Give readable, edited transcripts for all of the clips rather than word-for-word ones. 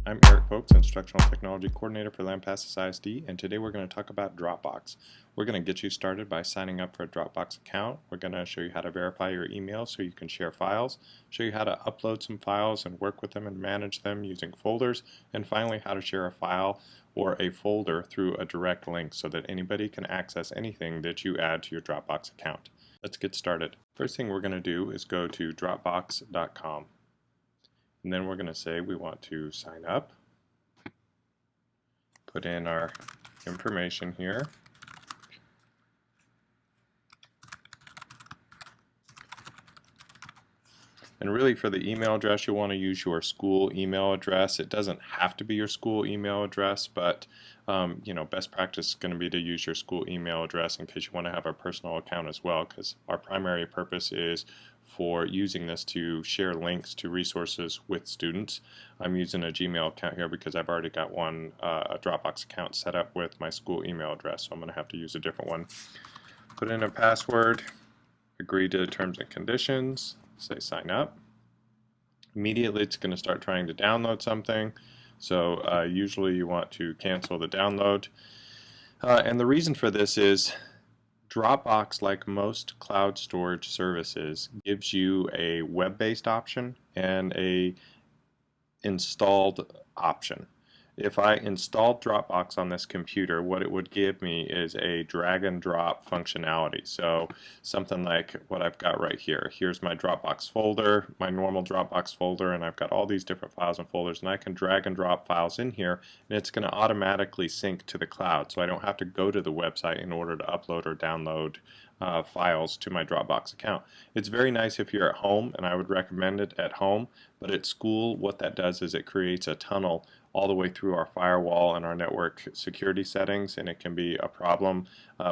I'm Eric Folks, Instructional Technology Coordinator for Lampasas ISD, and today we're going to talk about Dropbox. We're going to get you started by signing up for a Dropbox account. We're going to show you how to verify your email so you can share files, show you how to upload some files and work with them and manage them using folders, and finally how to share a file or a folder through a direct link so that anybody can access anything that you add to your Dropbox account. Let's get started. First thing we're going to do is go to Dropbox.com. And then we're going to say we want to sign up, put in our information here, and really for the email address you'll want to use your school email address. It doesn't have to be your school email address, but best practice is going to be to use your school email address in case you want to have a personal account as well, because our primary purpose is for using this to share links to resources with students. I'm using a Gmail account here because I've already got a Dropbox account set up with my school email address, so I'm going to have to use a different one. Put in a password, agree to the terms and conditions, say sign up. Immediately it's going to start trying to download something, so usually you want to cancel the download. And the reason for this is Dropbox, like most cloud storage services, gives you a web-based option and a installed option. If I installed Dropbox on this computer, what it would give me is a drag and drop functionality. So something like what I've got right here. Here's my Dropbox folder, my normal Dropbox folder, and I've got all these different files and folders, and I can drag and drop files in here, and it's going to automatically sync to the cloud, so I don't have to go to the website in order to upload or download files to my Dropbox account. It's very nice if you're at home, and I would recommend it at home, but at school what that does is it creates a tunnel all the way through our firewall and our network security settings, and it can be a problem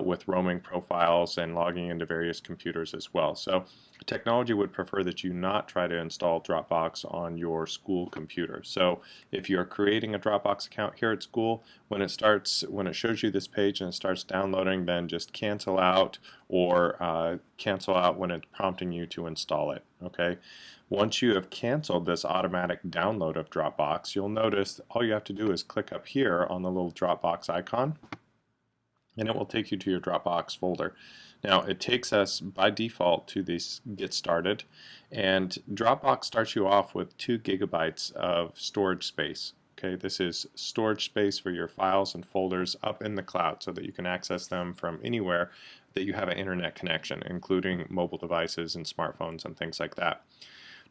with roaming profiles and logging into various computers as well. So technology would prefer that you not try to install Dropbox on your school computer. So if you're creating a Dropbox account here at school, when it shows you this page and it starts downloading, then just cancel out or cancel out when it's prompting you to install it. Okay. Once you have canceled this automatic download of Dropbox, you'll notice all you have to do is click up here on the little Dropbox icon, and it will take you to your Dropbox folder. Now it takes us by default to this Get Started, and Dropbox starts you off with 2 gigabytes of storage space. Okay, this is storage space for your files and folders up in the cloud so that you can access them from anywhere that you have an internet connection, including mobile devices and smartphones and things like that.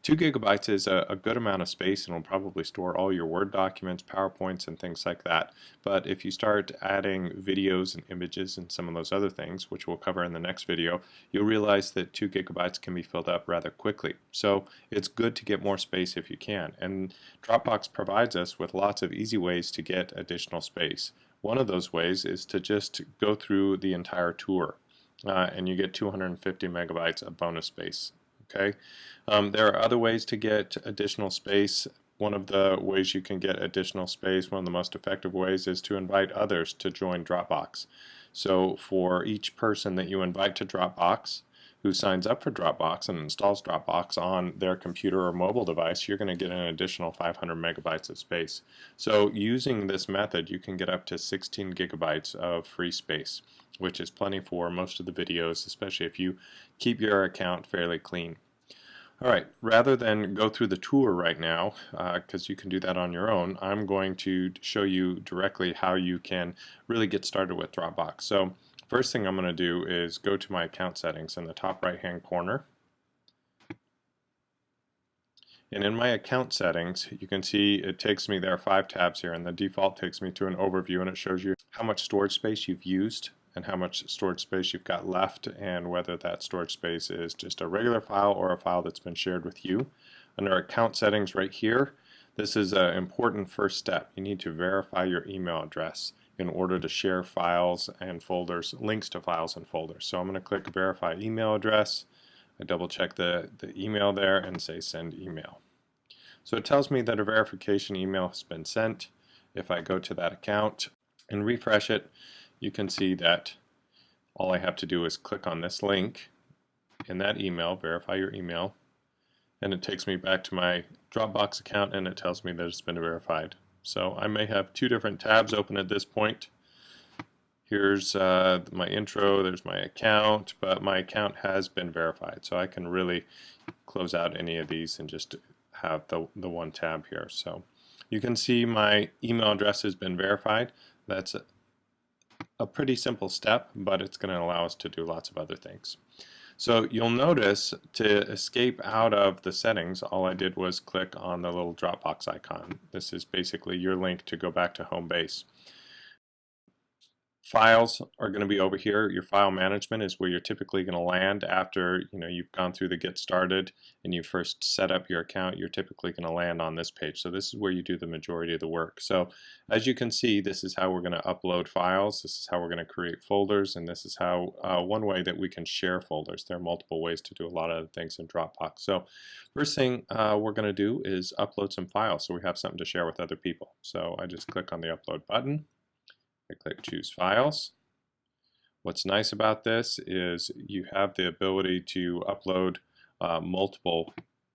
2 gigabytes is a good amount of space and will probably store all your Word documents, PowerPoints, and things like that. But if you start adding videos and images and some of those other things, which we'll cover in the next video, you'll realize that 2 gigabytes can be filled up rather quickly. So it's good to get more space if you can. And Dropbox provides us with lots of easy ways to get additional space. One of those ways is to just go through the entire tour, and you get 250 megabytes of bonus space. Okay, there are other ways to get additional space. One of the ways you can get additional space, one of the most effective ways, is to invite others to join Dropbox. So for each person that you invite to Dropbox who signs up for Dropbox and installs Dropbox on their computer or mobile device, you're going to get an additional 500 megabytes of space. So using this method you can get up to 16 gigabytes of free space, which is plenty for most of the videos, especially if you keep your account fairly clean. Alright, rather than go through the tour right now, because you can do that on your own, I'm going to show you directly how you can really get started with Dropbox. So first thing I'm going to do is go to my account settings in the top right hand corner. And in my account settings, you can see it takes me, there are 5 tabs here, and the default takes me to an overview, and it shows you how much storage space you've used and how much storage space you've got left, and whether that storage space is just a regular file or a file that's been shared with you. Under account settings right here, this is an important first step. You need to verify your email address in order to share files and folders, links to files and folders. So I'm going to click verify email address. I double check the email there and say send email. So it tells me that a verification email has been sent. If I go to that account and refresh it, you can see that all I have to do is click on this link in that email, verify your email, and it takes me back to my Dropbox account and it tells me that it's been verified. So I may have two different tabs open at this point. Here's my intro, there's my account, but my account has been verified, so I can really close out any of these and just have the one tab here. So you can see my email address has been verified. That's a pretty simple step, but it's going to allow us to do lots of other things. So you'll notice to escape out of the settings, all I did was click on the little Dropbox icon. This is basically your link to go back to home base. Files are going to be over here. Your file management is where you're typically going to land after you've gone through the get started and you first set up your account. You're typically going to land on this page. So this is where you do the majority of the work. So as you can see, this is how we're going to upload files. This is how we're going to create folders, and this is how one way that we can share folders. There are multiple ways to do a lot of things in Dropbox. So first thing we're going to do is upload some files so we have something to share with other people. So I just click on the upload button. I click choose files. What's nice about this is you have the ability to upload multiple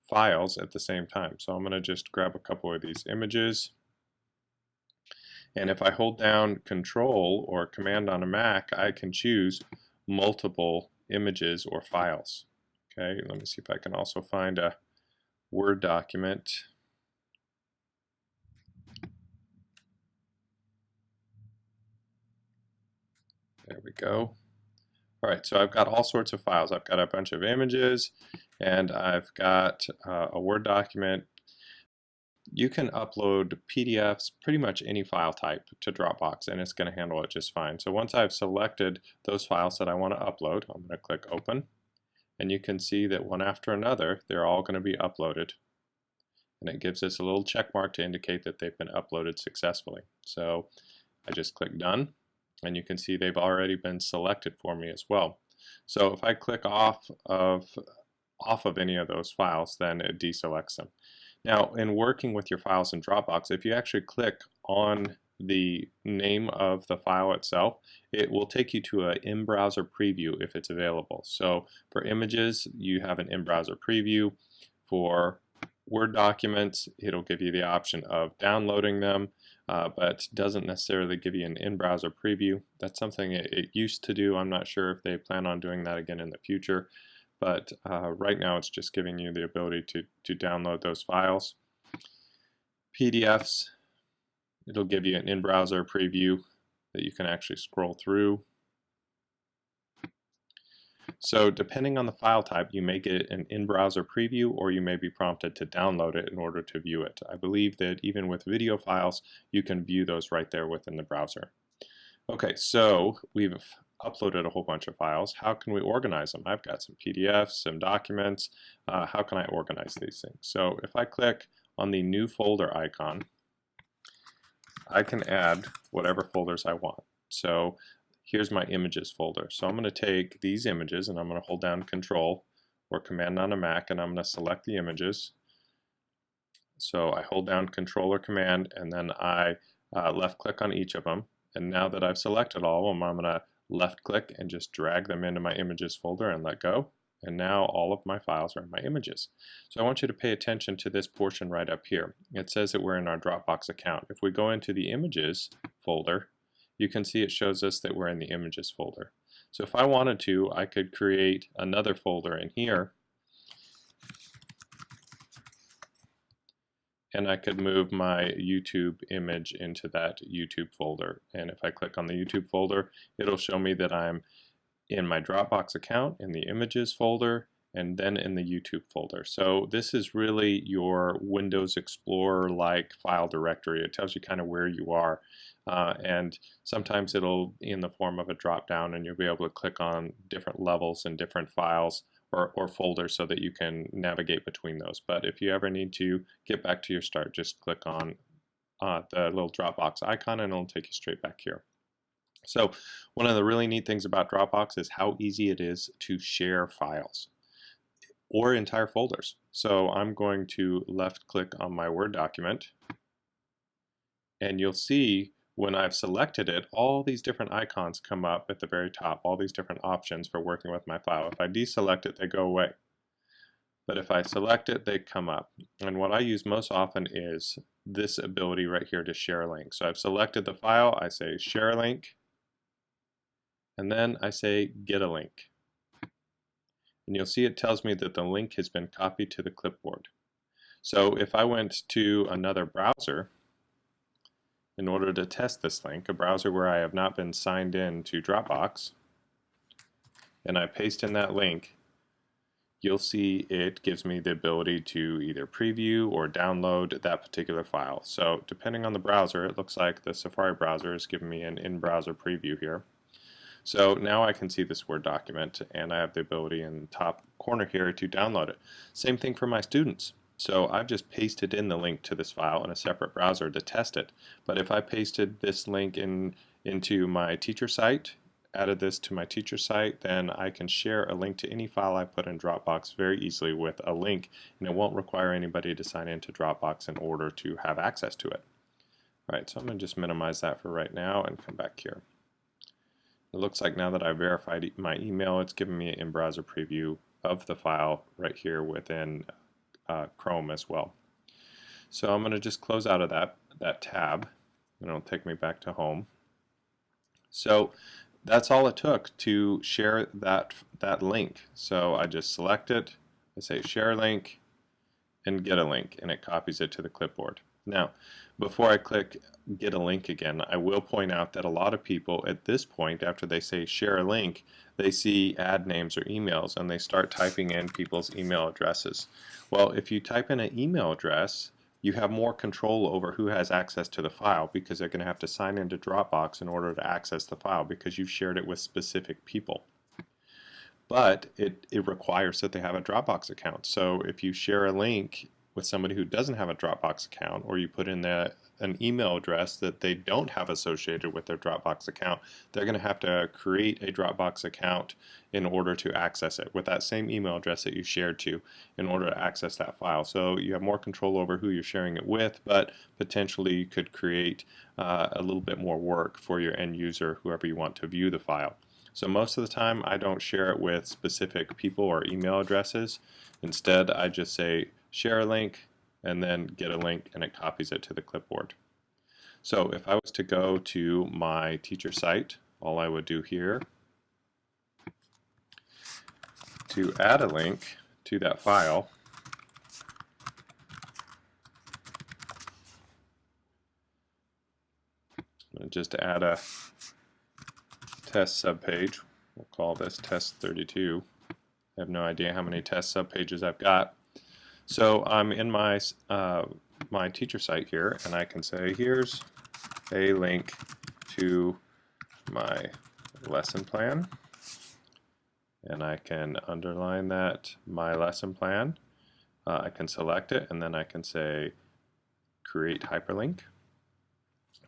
files at the same time. So I'm going to just grab a couple of these images, and if I hold down Control or Command on a Mac, I can choose multiple images or files. Okay, let me see if I can also find a Word document. There we go. All right, so I've got all sorts of files. I've got a bunch of images, and I've got a Word document. You can upload PDFs, pretty much any file type, to Dropbox, and it's going to handle it just fine. So once I've selected those files that I want to upload, I'm going to click Open, and you can see that one after another, they're all going to be uploaded. And it gives us a little check mark to indicate that they've been uploaded successfully. So I just click Done, and you can see they've already been selected for me as well. So if I click off of any of those files, then it deselects them. Now, in working with your files in Dropbox, if you actually click on the name of the file itself, it will take you to an in-browser preview if it's available. So for images, you have an in-browser preview. For Word documents, it'll give you the option of downloading them, but doesn't necessarily give you an in-browser preview. That's something it used to do. I'm not sure if they plan on doing that again in the future, but right now it's just giving you the ability to download those files. PDFs, it'll give you an in-browser preview that you can actually scroll through. So depending on the file type, you may get an in-browser preview, or you may be prompted to download it in order to view it. I believe that even with video files, you can view those right there within the browser. Okay, so we've uploaded a whole bunch of files. How can we organize them? I've got some PDFs, some documents. How can I organize these things? So if I click on the new folder icon, I can add whatever folders I want. So here's my images folder. So I'm going to take these images and I'm going to hold down Control or Command on a Mac, and I'm going to select the images. So I hold down Control or Command, and then I left click on each of them. And now that I've selected all of them, I'm going to left click and just drag them into my images folder and let go. And now all of my files are in my images. So I want you to pay attention to this portion right up here. It says that we're in our Dropbox account. If we go into the images folder, you can see it shows us that we're in the images folder. So if I wanted to, I could create another folder in here, and I could move my YouTube image into that YouTube folder. And if I click on the YouTube folder, it'll show me that I'm in my Dropbox account, in the images folder, and then in the YouTube folder. So this is really your Windows Explorer-like file directory. It tells you kind of where you are. And sometimes it'll in the form of a drop-down, and you'll be able to click on different levels and different files or folders so that you can navigate between those. But if you ever need to get back to your start, just click on the little Dropbox icon and it'll take you straight back here. So one of the really neat things about Dropbox is how easy it is to share files or entire folders. So I'm going to left click on my Word document, and you'll see when I've selected it, all these different icons come up at the very top, all these different options for working with my file. If I deselect it, they go away. But if I select it, they come up. And what I use most often is this ability right here to share a link. So I've selected the file, I say share a link, and then I say get a link. And you'll see it tells me that the link has been copied to the clipboard. So if I went to another browser in order to test this link, a browser where I have not been signed in to Dropbox, and I paste in that link, you'll see it gives me the ability to either preview or download that particular file. So depending on the browser, it looks like the Safari browser is giving me an in-browser preview here. So now I can see this Word document, and I have the ability in the top corner here to download it. Same thing for my students. So I've just pasted in the link to this file in a separate browser to test it. But if I pasted this link into my teacher site, added this to my teacher site, then I can share a link to any file I put in Dropbox very easily with a link, and it won't require anybody to sign into Dropbox in order to have access to it. All right, so I'm going to just minimize that for right now and come back here. It looks like now that I've verified my email, it's giving me an in-browser preview of the file right here within Chrome as well. So I'm going to just close out of that tab, and it'll take me back to home. So that's all it took to share that link. So I just select it, I say share link, and get a link, and it copies it to the clipboard. Now, before I click get a link again, I will point out that a lot of people at this point, after they say share a link, they see ad names or emails, and they start typing in people's email addresses. Well, if you type in an email address, you have more control over who has access to the file, because they're going to have to sign into Dropbox in order to access the file because you've shared it with specific people. But it requires that they have a Dropbox account. So if you share a link with somebody who doesn't have a Dropbox account, or you put in an email address that they don't have associated with their Dropbox account, they're going to have to create a Dropbox account in order to access it with that same email address that you shared to in order to access that file. So you have more control over who you're sharing it with, but potentially you could create a little bit more work for your end user, whoever you want to view the file. So most of the time I don't share it with specific people or email addresses. Instead, I just say share a link and then get a link, and it copies it to the clipboard. So if I was to go to my teacher site, all I would do here to add a link to that file, just add a test subpage. We'll call this test 32. I have no idea how many test subpages I've got. So I'm in my my teacher site here, and I can say here's a link to my lesson plan, and I can underline that my lesson plan. I can select it, and then I can say create hyperlink.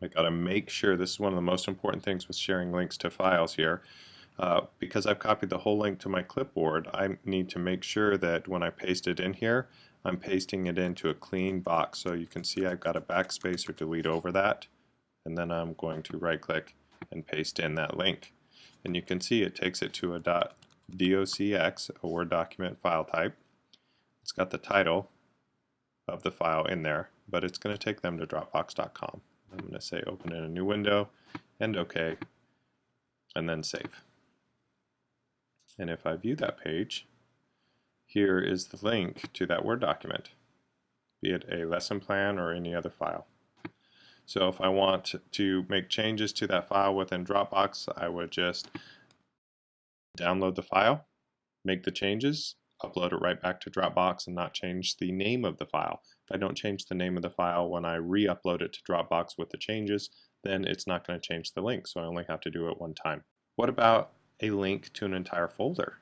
I got to make sure, this is one of the most important things with sharing links to files here. Because I've copied the whole link to my clipboard, I need to make sure that when I paste it in here, I'm pasting it into a clean box. So you can see I've got a backspace or delete over that, and then I'm going to right click and paste in that link. And you can see it takes it to a .docx, a Word document file type. It's got the title of the file in there, but it's going to take them to Dropbox.com. I'm going to say open in a new window and OK, and then save. And if I view that page, here is the link to that Word document, be it a lesson plan or any other file. So if I want to make changes to that file within Dropbox, I would just download the file, make the changes, upload it right back to Dropbox, and not change the name of the file. If I don't change the name of the file when I re-upload it to Dropbox with the changes, then it's not going to change the link, so I only have to do it one time. What about a link to an entire folder?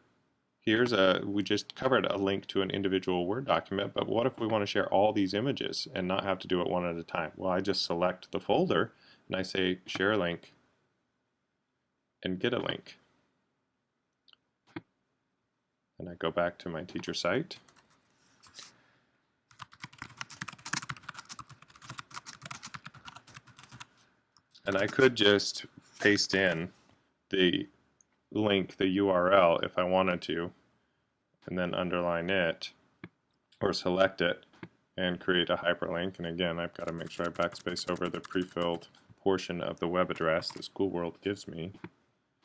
We just covered a link to an individual Word document, but what if we want to share all these images and not have to do it one at a time? Well, I just select the folder and I say share a link and get a link. And I go back to my teacher site. And I could just paste in the link, the URL, if I wanted to, and then underline it or select it and create a hyperlink. And again, I've got to make sure I backspace over the pre-filled portion of the web address the school world gives me.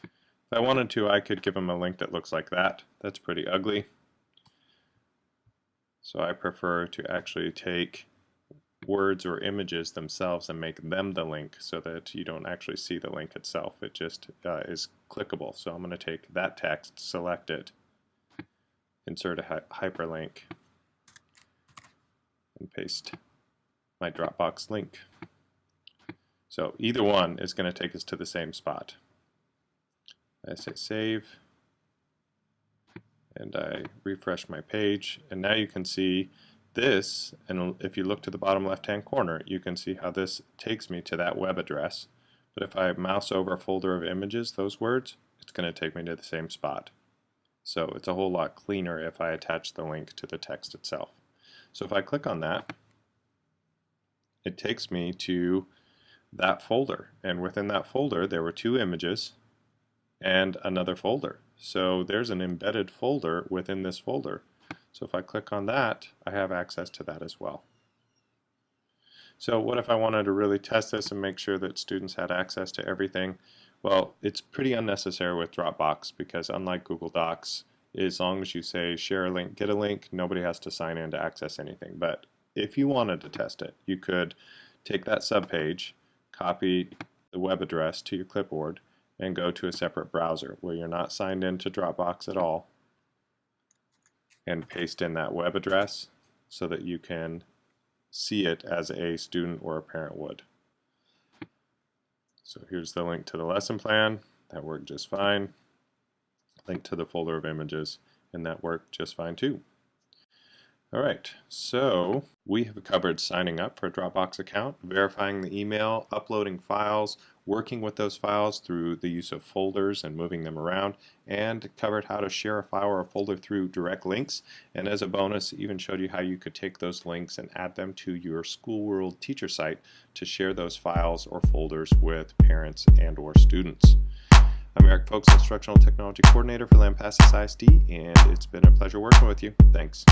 If I wanted to, I could give them a link that looks like that. That's pretty ugly. So I prefer to actually take words or images themselves and make them the link so that you don't actually see the link itself. It just is clickable. So I'm going to take that text, select it, insert a hyperlink, and paste my Dropbox link. So either one is going to take us to the same spot. I say save, and I refresh my page, and now you can see this, and if you look to the bottom left-hand corner, you can see how this takes me to that web address. But if I mouse over a folder of images, those words, it's going to take me to the same spot. So it's a whole lot cleaner if I attach the link to the text itself. So if I click on that, it takes me to that folder, and within that folder there were 2 images and another folder. So there's an embedded folder within this folder. So if I click on that, I have access to that as well. So what if I wanted to really test this and make sure that students had access to everything? Well, it's pretty unnecessary with Dropbox because unlike Google Docs, as long as you say share a link, get a link, nobody has to sign in to access anything. But if you wanted to test it, you could take that subpage, copy the web address to your clipboard, and go to a separate browser where you're not signed into Dropbox at all, and paste in that web address so that you can see it as a student or a parent would. So here's the link to the lesson plan. That worked just fine. Link to the folder of images, and that worked just fine too. Alright, so we have covered signing up for a Dropbox account, verifying the email, uploading files, working with those files through the use of folders and moving them around, and covered how to share a file or a folder through direct links, and as a bonus even showed you how you could take those links and add them to your School World teacher site to share those files or folders with parents and or students. I'm Eric Folks, Instructional Technology Coordinator for Lampasas ISD, and it's been a pleasure working with you. Thanks.